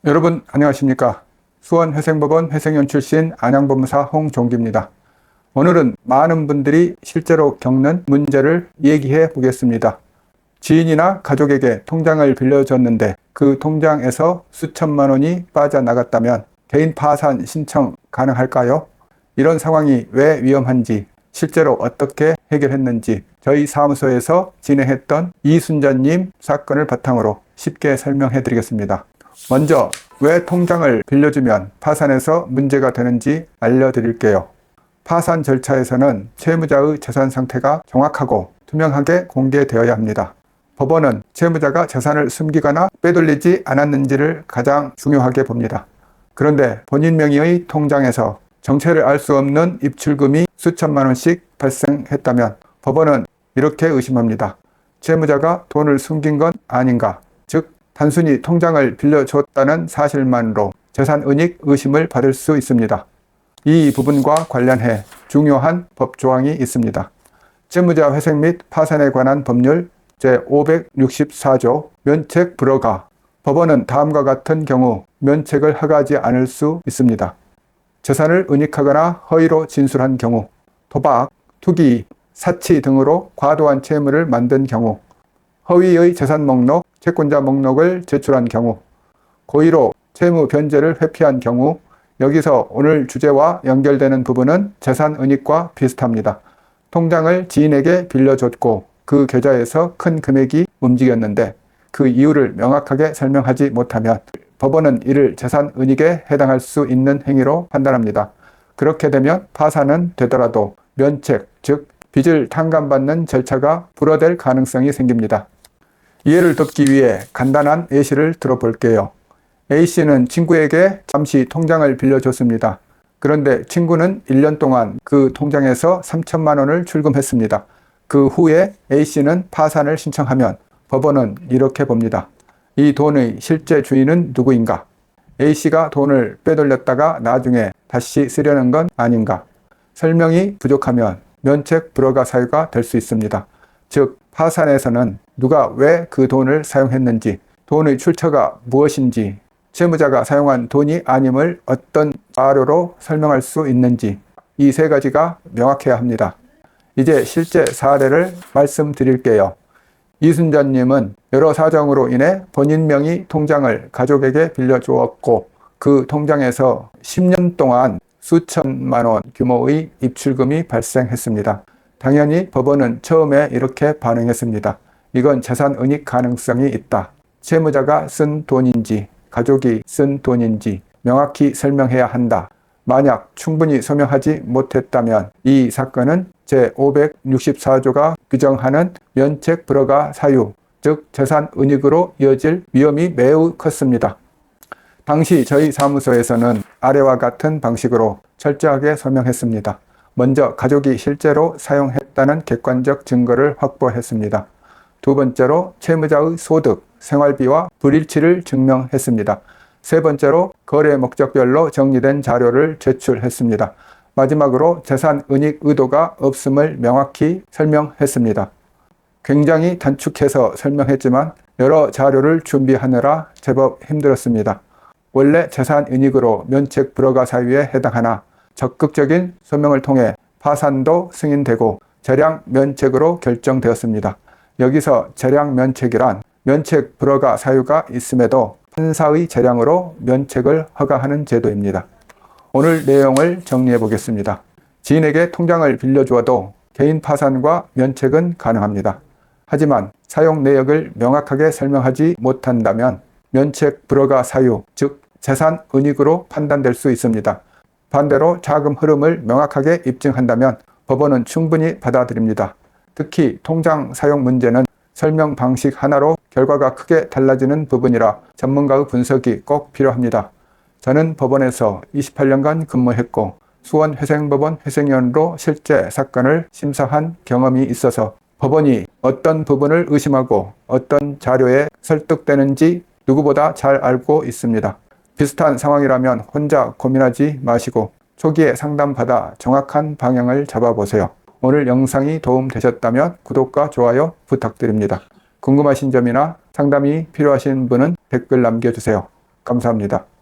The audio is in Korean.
여러분 안녕하십니까? 수원회생법원 회생연 출신 안양법무사 홍종기입니다. 오늘은 많은 분들이 실제로 겪는 문제를 얘기해 보겠습니다. 지인이나 가족에게 통장을 빌려줬는데 그 통장에서 수천만 원이 빠져나갔다면 개인 파산 신청 가능할까요? 이런 상황이 왜 위험한지, 실제로 어떻게 해결했는지 저희 사무소에서 진행했던 이순자님 사건을 바탕으로 쉽게 설명해 드리겠습니다. 먼저 왜 통장을 빌려주면 파산해서 문제가 되는지 알려드릴게요. 파산 절차에서는 채무자의 재산 상태가 정확하고 투명하게 공개되어야 합니다. 법원은 채무자가 재산을 숨기거나 빼돌리지 않았는지를 가장 중요하게 봅니다. 그런데 본인 명의의 통장에서 정체를 알 수 없는 입출금이 수천만 원씩 발생했다면 법원은 이렇게 의심합니다. 채무자가 돈을 숨긴 건 아닌가? 즉 단순히 통장을 빌려줬다는 사실만으로 재산은닉 의심을 받을 수 있습니다. 이 부분과 관련해 중요한 법조항이 있습니다. 채무자 회생 및 파산에 관한 법률 제564조 면책 불허가. 법원은 다음과 같은 경우 면책을 허가하지 않을 수 있습니다. 재산을 은닉하거나 허위로 진술한 경우, 도박, 투기, 사치 등으로 과도한 채무를 만든 경우, 허위의 재산 목록, 채권자 목록을 제출한 경우, 고의로 채무 변제를 회피한 경우. 여기서 오늘 주제와 연결되는 부분은 재산 은닉과 비슷합니다. 통장을 지인에게 빌려줬고 그 계좌에서 큰 금액이 움직였는데 그 이유를 명확하게 설명하지 못하면 법원은 이를 재산 은닉에 해당할 수 있는 행위로 판단합니다. 그렇게 되면 파산은 되더라도 면책, 즉 빚을 탕감받는 절차가 불허될 가능성이 생깁니다. 이해를 돕기 위해 간단한 예시를 들어볼게요. A씨는 친구에게 잠시 통장을 빌려줬습니다. 그런데 친구는 1년 동안 그 통장에서 3천만 원을 출금했습니다. 그 후에 A씨는 파산을 신청하면 법원은 이렇게 봅니다. 이 돈의 실제 주인은 누구인가? A씨가 돈을 빼돌렸다가 나중에 다시 쓰려는 건 아닌가? 설명이 부족하면 면책 불허가 사유가 될 수 있습니다. 즉 파산에서는 누가 왜 그 돈을 사용했는지, 돈의 출처가 무엇인지, 채무자가 사용한 돈이 아님을 어떤 자료로 설명할 수 있는지, 이 세 가지가 명확해야 합니다. 이제 실제 사례를 말씀드릴게요. 이순자님은 여러 사정으로 인해 본인 명의 통장을 가족에게 빌려주었고 그 통장에서 10년 동안 수천만 원 규모의 입출금이 발생했습니다. 당연히 법원은 처음에 이렇게 반응했습니다. 이건 재산 은닉 가능성이 있다. 채무자가 쓴 돈인지 가족이 쓴 돈인지 명확히 설명해야 한다. 만약 충분히 소명하지 못했다면 이 사건은 제564조가 규정하는 면책 불허가 사유, 즉 재산 은닉으로 이어질 위험이 매우 컸습니다. 당시 저희 사무소에서는 아래와 같은 방식으로 철저하게 소명했습니다. 먼저 가족이 실제로 사용했다는 객관적 증거를 확보했습니다. 두 번째로 채무자의 소득, 생활비와 불일치를 증명했습니다. 세 번째로 거래 목적별로 정리된 자료를 제출했습니다. 마지막으로 재산 은닉 의도가 없음을 명확히 설명했습니다. 굉장히 단축해서 설명했지만 여러 자료를 준비하느라 제법 힘들었습니다. 원래 재산 은닉으로 면책 불허가 사유에 해당하나 적극적인 소명을 통해 파산도 승인되고 재량 면책으로 결정되었습니다. 여기서 재량 면책이란 면책 불허가 사유가 있음에도 판사의 재량으로 면책을 허가하는 제도입니다. 오늘 내용을 정리해 보겠습니다. 지인에게 통장을 빌려주어도 개인 파산과 면책은 가능합니다. 하지만 사용 내역을 명확하게 설명하지 못한다면 면책 불허가 사유, 즉 재산 은닉으로 판단될 수 있습니다. 반대로 자금 흐름을 명확하게 입증한다면 법원은 충분히 받아들입니다. 특히 통장 사용 문제는 설명 방식 하나로 결과가 크게 달라지는 부분이라 전문가의 분석이 꼭 필요합니다. 저는 법원에서 28년간 근무했고 수원회생법원 회생위원으로 실제 사건을 심사한 경험이 있어서 법원이 어떤 부분을 의심하고 어떤 자료에 설득되는지 누구보다 잘 알고 있습니다. 비슷한 상황이라면 혼자 고민하지 마시고 초기에 상담받아 정확한 방향을 잡아보세요. 오늘 영상이 도움되셨다면 구독과 좋아요 부탁드립니다. 궁금하신 점이나 상담이 필요하신 분은 댓글 남겨주세요. 감사합니다.